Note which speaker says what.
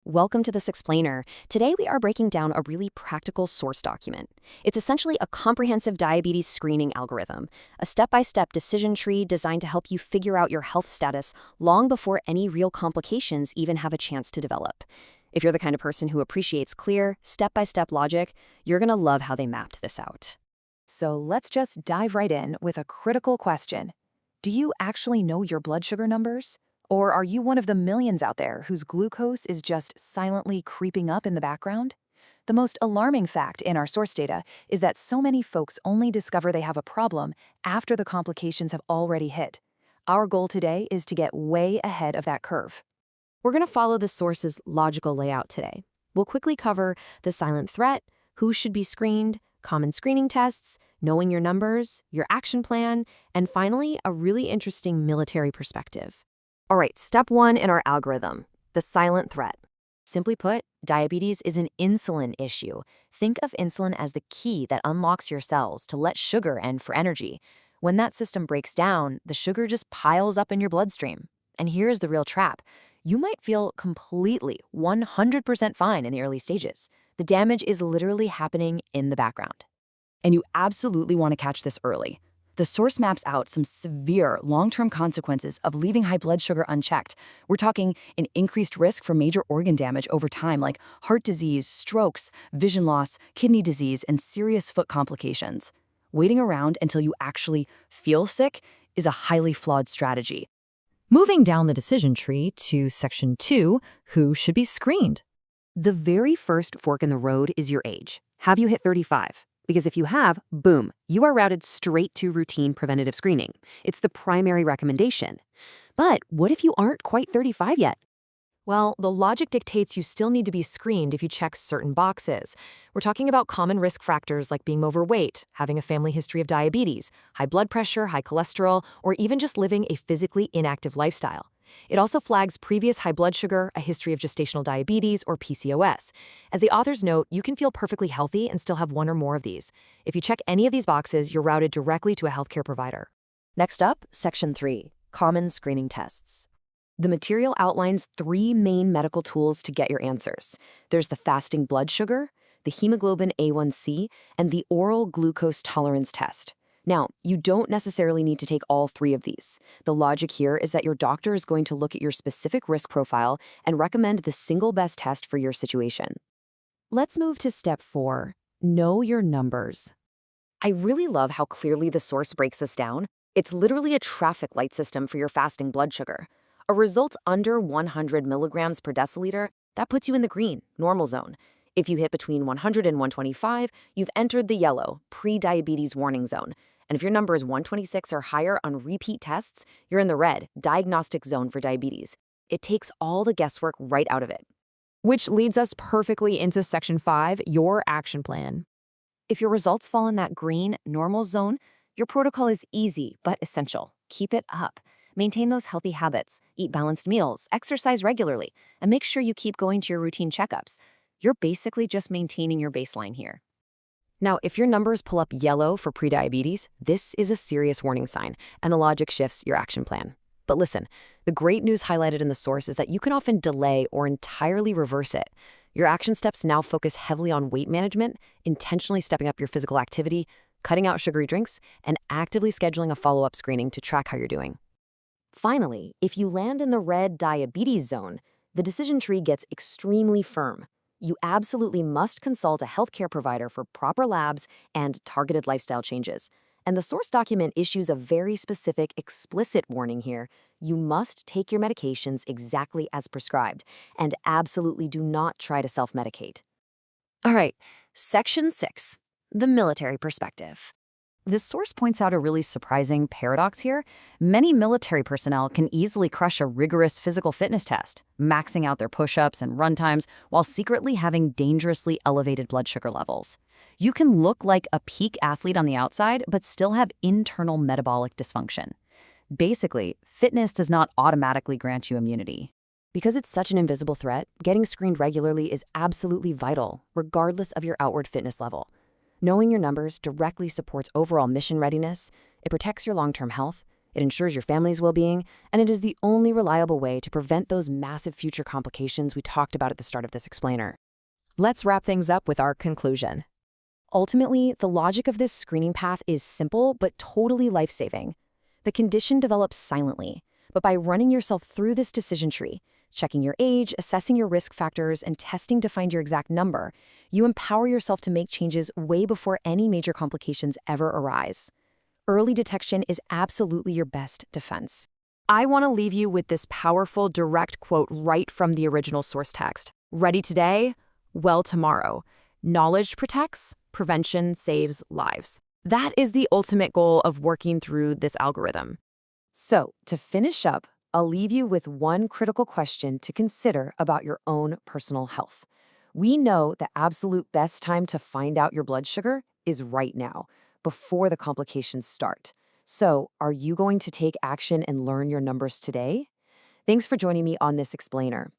Speaker 1: Welcome to this explainer. Today we are breaking down a really practical source document. It's essentially a comprehensive diabetes screening algorithm, a step-by-step decision tree designed to help you figure out your health status long before any real complications even have a chance to develop. If you're the kind of person who appreciates clear, step-by-step logic, you're going to love how they mapped this out.
Speaker 2: So let's just dive right in with a critical question. Do you actually know your blood sugar numbers? Or are you one of the millions out there whose glucose is just silently creeping up in the background? The most alarming fact in our source data is that so many folks only discover they have a problem after the complications have already hit. Our goal today is to get way ahead of that curve.
Speaker 1: We're going to follow the source's logical layout today. We'll quickly cover the silent threat, who should be screened, common screening tests, knowing your numbers, your action plan, and finally, a really interesting military perspective. All right, step 1 in our algorithm, the silent threat.
Speaker 2: Simply put, diabetes is an insulin issue. Think of insulin as the key that unlocks your cells to let sugar in for energy. When that system breaks down, the sugar just piles up in your bloodstream. And here's the real trap. You might feel completely 100% fine in the early stages. The damage is literally happening in the background. And you absolutely want to catch this early. The source maps out some severe long-term consequences of leaving high blood sugar unchecked. We're talking an increased risk for major organ damage over time, like heart disease, strokes, vision loss, kidney disease, and serious foot complications. Waiting around until you actually feel sick is a highly flawed strategy.
Speaker 3: Moving down the decision tree to section 2, who should be screened?
Speaker 1: The very first fork in the road is your age. Have you hit 35? Because if you have, boom, you are routed straight to routine preventative screening. It's the primary recommendation. But what if you aren't quite 35 yet?
Speaker 3: Well, the logic dictates you still need to be screened if you check certain boxes. We're talking about common risk factors like being overweight, having a family history of diabetes, high blood pressure, high cholesterol, or even just living a physically inactive lifestyle. It also flags previous high blood sugar, a history of gestational diabetes, or PCOS. As the authors note, you can feel perfectly healthy and still have one or more of these. If you check any of these boxes, you're routed directly to a healthcare provider.
Speaker 1: Next up, section 3, common screening tests. The material outlines 3 main medical tools to get your answers. There's the fasting blood sugar, the hemoglobin A1C, and the oral glucose tolerance test. Now, you don't necessarily need to take all 3 of these. The logic here is that your doctor is going to look at your specific risk profile and recommend the single best test for your situation.
Speaker 2: Let's move to step 4, know your numbers.
Speaker 1: I really love how clearly the source breaks this down. It's literally a traffic light system for your fasting blood sugar. A result under 100 milligrams per deciliter, that puts you in the green, normal zone. If you hit between 100 and 125, you've entered the yellow, pre-diabetes warning zone. And if your number is 126 or higher on repeat tests, you're in the red, diagnostic zone for diabetes. It takes all the guesswork right out of it.
Speaker 3: Which leads us perfectly into section 5, your action plan.
Speaker 2: If your results fall in that green, normal zone, your protocol is easy but essential. Keep it up. Maintain those healthy habits, eat balanced meals, exercise regularly, and make sure you keep going to your routine checkups. You're basically just maintaining your baseline here.
Speaker 1: Now, if your numbers pull up yellow for prediabetes, this is a serious warning sign, and the logic shifts your action plan. But listen, the great news highlighted in the source is that you can often delay or entirely reverse it. Your action steps now focus heavily on weight management, intentionally stepping up your physical activity, cutting out sugary drinks, and actively scheduling a follow-up screening to track how you're doing. Finally, if you land in the red diabetes zone, the decision tree gets extremely firm. You absolutely must consult a healthcare provider for proper labs and targeted lifestyle changes. And the source document issues a very specific, explicit warning here. You must take your medications exactly as prescribed, and absolutely do not try to self-medicate. All right, section 6, the military perspective. This source points out a really surprising paradox here. Many military personnel can easily crush a rigorous physical fitness test, maxing out their push-ups and run times while secretly having dangerously elevated blood sugar levels. You can look like a peak athlete on the outside, but still have internal metabolic dysfunction. Basically, fitness does not automatically grant you immunity. Because it's such an invisible threat, getting screened regularly is absolutely vital, regardless of your outward fitness level. Knowing your numbers directly supports overall mission readiness, it protects your long-term health, It ensures your family's well-being, and it is the only reliable way to prevent those massive future complications we talked about at the start of this explainer.
Speaker 3: Let's wrap things up with our conclusion.
Speaker 2: Ultimately, the logic of this screening path is simple but totally life-saving. The condition develops silently, but by running yourself through this decision tree, checking your age, assessing your risk factors, and testing to find your exact number, you empower yourself to make changes way before any major complications ever arise. Early detection is absolutely your best defense.
Speaker 3: I want to leave you with this powerful, direct quote right from the original source text. Ready today, well tomorrow. Knowledge protects, prevention saves lives. That is the ultimate goal of working through this algorithm.
Speaker 2: So, to finish up, I'll leave you with one critical question to consider about your own personal health. We know the absolute best time to find out your blood sugar is right now, before the complications start. So, are you going to take action and learn your numbers today? Thanks for joining me on this explainer.